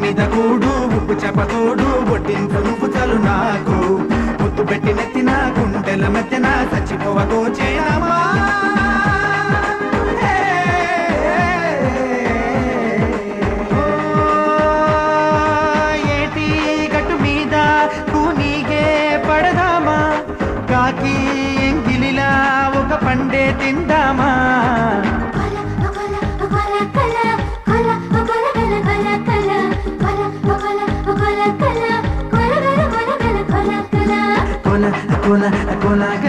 మీద కూడు ఉప్పు చెప్పతోడు ఒట్టించు నువ్వు చలు నాకు ముద్దు పెట్టి నెత్తిన గుండెల మెత్తిన చచ్చిపోవతో చేయమా ఏటి గట్టు మీద కూనీగే పడదామా కాకి ఎంగిలిలా ఒక పండే తిందామా कोला कोला कोला